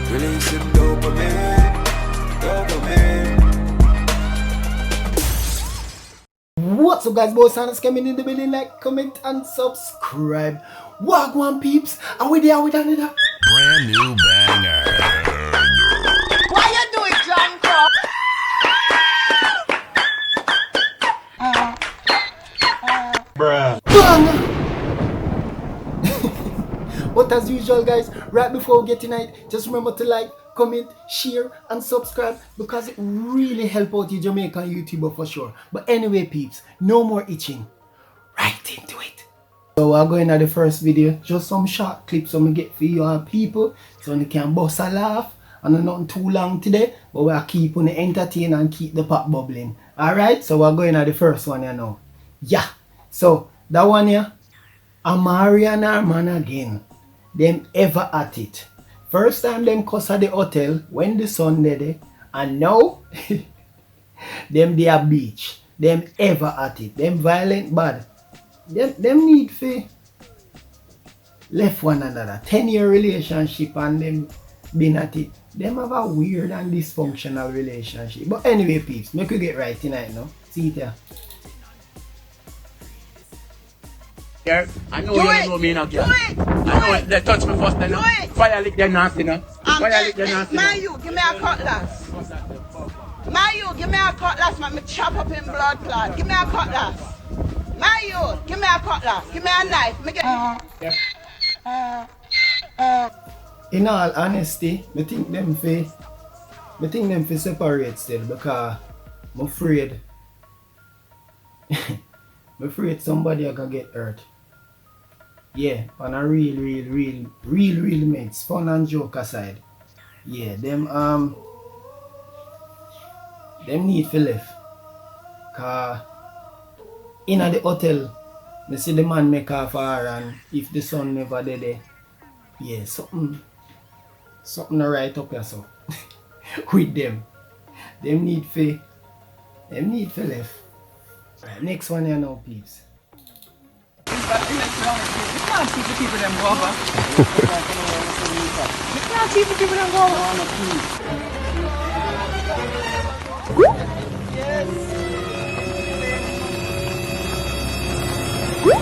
Releasing dopamine. What's up guys, BoyFriend coming in the building, like, comment and subscribe. Wagwan peeps, are we there with another brand new banger? Why you do it, John? bang? But as usual guys, right before we get tonight, just remember to like, comment, share and subscribe because it really help out your Jamaican YouTuber for sure. But anyway peeps, no more itching, right into it. So we're going to the first video, just some short clips so we get for you all people so you can bust a laugh. And nothing too long today, but we're keeping it entertained and keep the pot bubbling. Alright, so we're going to the first one you know. Yeah, so that one here, Amari and her man again. Them ever at it. First time them cuss at the hotel when the sun dead, and now them they are beach. Them ever at it. Them violent bad. Them need for left one another. 10-year relationship and them been at it. Them have a weird and dysfunctional relationship. But anyway peeps, make we get right tonight now. See it here. I know you don't know me now, girl. I know it. They touch me first, then. Fire lick them nasty, now. Fire lick them nasty. Mayu, give me a cutlass. Mayu, give me a cutlass, man. Me chop up in blood clot. Give me a cutlass. Mayu, give me a cutlass. Give me a knife. Me get. In all honesty, I think them fi separate still because I'm afraid somebody are gonna get hurt. Yeah, on a real mates, fun and joke aside. Yeah, them need to left. Cause in the hotel, I see the man make off her and if the son never there, yeah, something right up here so with them. Them need to left. Right, next one you know peeps. You can't teach the people them Guava. You can't teach the people them Guava. Yes. You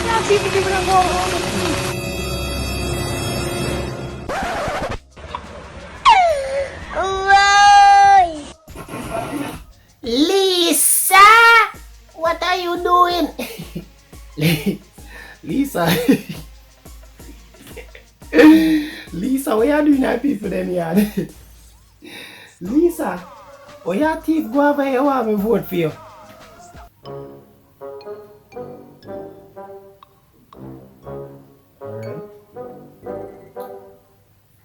can't teach the people them Guava. Lisa! What are you doing? Lisa. Lisa, what you doing at people them yard? Lisa, what you Tief Guava you want me vote for you? Alright.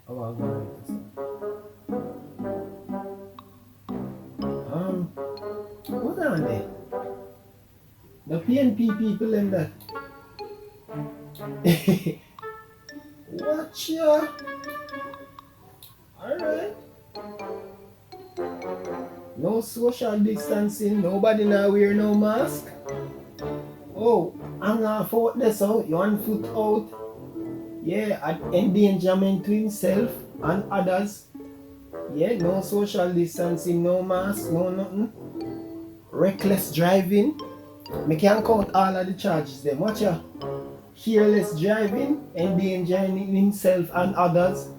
Oh, I'll go right this one. What are they? The PNP people in that. Watch ya. Alright. No social distancing, nobody now wear no mask. Oh, hang off out there so, you 1 foot out. Yeah, at endangerment to himself and others. Yeah, no social distancing, no mask, no nothing. Reckless driving. Me can't count all of the charges them. Watch ya. Careless driving, endangering himself and others.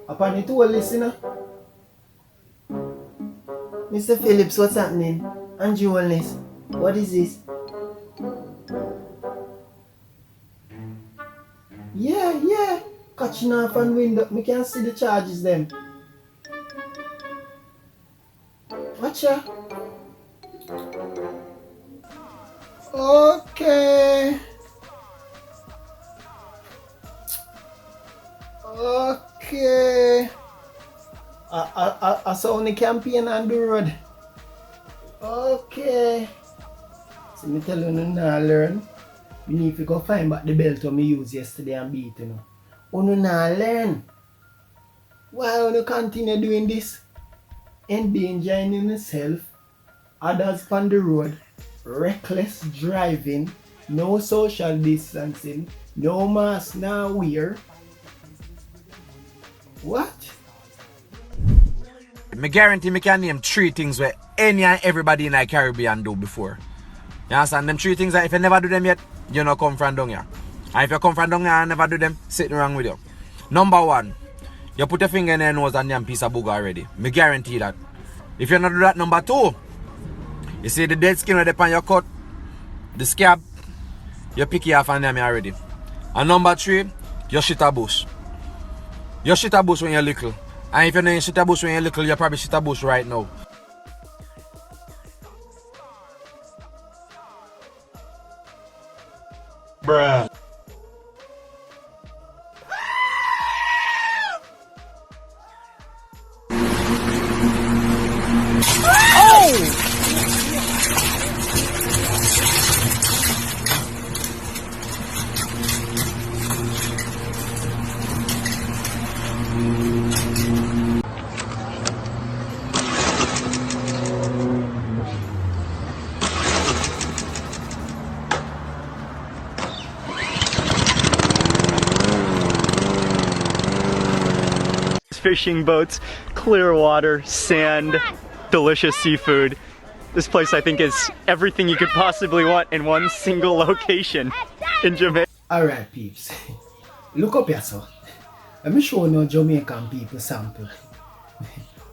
Upon it all listener. Mr. Phillips, what's happening? Andrew Wellness, what is this? Yeah. Catching off on window. Me can't see the charges them. Watch ya. Okay. I saw on the campaign on the road. Okay. So me tell you now learn. You need to go find back the belt I used yesterday and beat you know. You now learn. Why you continue doing this? Endangering yourself, others on the road, reckless driving, no social distancing, no mask now wear. What? Me guarantee me can name 3 things where any and everybody in the Caribbean do before. You understand? Them 3 things that if you never do them yet, you not come from down here. And if you come from down here and never do them, sitting wrong with you. Number 1, you put your finger in your nose and you have a piece of booger already. Me guarantee that. If you not do that, number 2, you see the dead skin right on your cut, the scab, you pick it off and them already. And number 3, you shit a bush. You shit a bush when you're little. And if you know shit a bush when you're little, you probably shit a bush right now. Bruh. Fishing boats, clear water, sand, delicious seafood. This place I think is everything you could possibly want in one single location in Jamaica. Alright peeps, look up here so. Let me show you Jamaican people sample.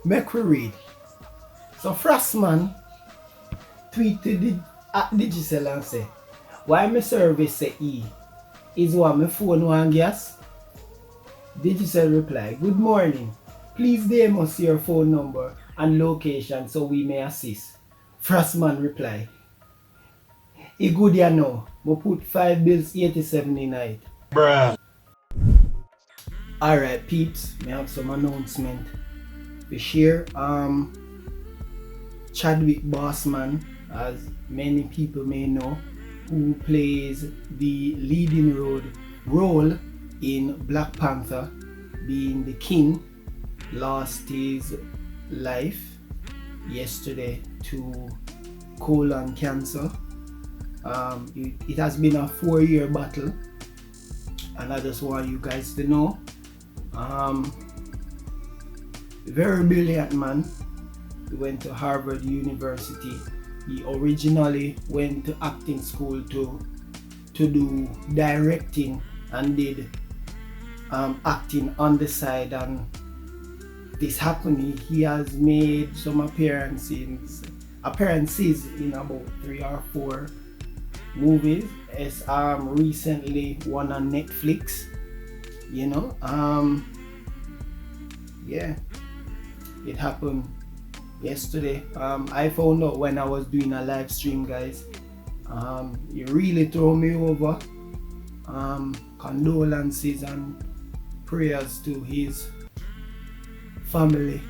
Make we read. So Frostman tweeted at Digicel and say, why my service say E? Is what my phone want gas? Digicel reply, good morning. Please DM us your phone number and location so we may assist. Frostman reply, e good ya know, we put 5 bills 87 in it. Bruh. Alright peeps, we have some announcement to share. Chadwick Boseman, as many people may know, who plays the leading role in Black Panther, being the king, lost his life yesterday to colon cancer. It has been a 4-year battle, and I just want you guys to know, very brilliant man. He went to Harvard University. He originally went to acting school to do directing and did acting on the side, and this happened. He has made some appearances in about 3 or 4 movies. It's recently one on Netflix, you know. Yeah, it happened yesterday. I found out when I was doing a live stream, guys. It really threw me over. Condolences and prayers to his family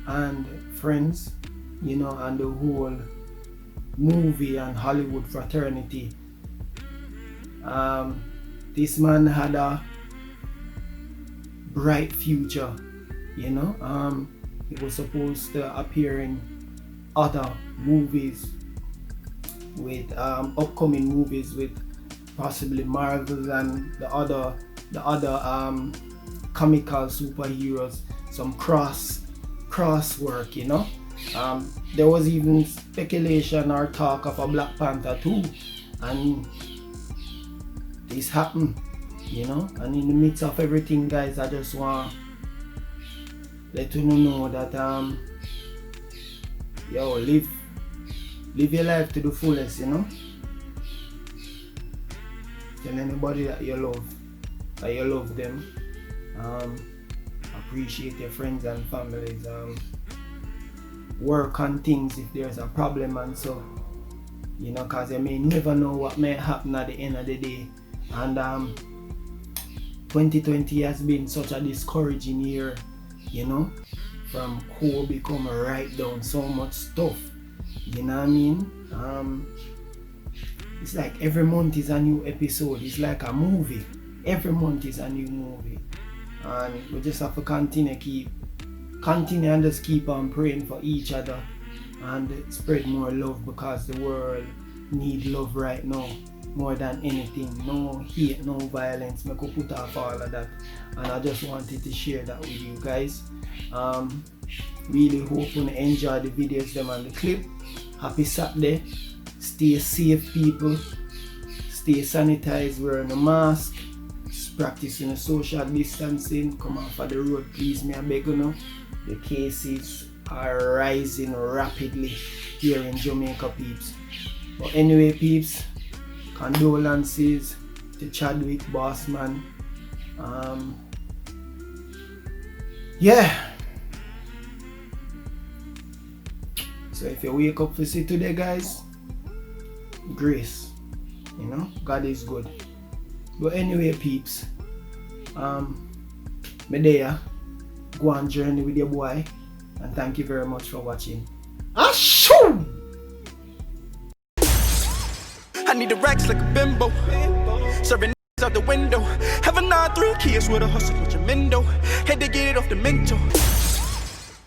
and friends, you know, and the whole movie and Hollywood fraternity. This man had a bright future, you know. He was supposed to appear in other movies with upcoming movies with possibly Marvel and the other comical superheroes, some cross work, you know. There was even speculation or talk of a Black Panther 2, and this happened, you know. And in the midst of everything, guys, I just want let you know that yo, live your life to the fullest, you know. Tell anybody that you love them. Appreciate your friends and families. Work on things if there's a problem and so, you know, cause you may never know what may happen at the end of the day. And 2020 has been such a discouraging year, you know, from COVID come right down so much stuff, you know what I mean. It's like every month is a new episode. It's like a movie. Every month is a new movie, and we just have to continue and just keep on praying for each other, and spread more love, because the world need love right now more than anything. No hate, no violence. I could put off all of that, and I just wanted to share that with you guys. Really hope you enjoy the videos them and the clip. Happy Saturday. Stay safe, people. Stay sanitized, wearing a mask, practicing social distancing. Come off of the road, please, me I beg you now. The cases are rising rapidly here in Jamaica, peeps. But anyway, peeps, condolences to Chadwick Bossman. Yeah. So if you wake up to see today, guys, grace. You know, God is good. But anyway, peeps, me there, go on journey with your boy, and thank you very much for watching. Ashoo! I need the racks like a bimbo, serving out the window. Have a 9-3 kids with a hustle with your mendo. Had to get it off the mental.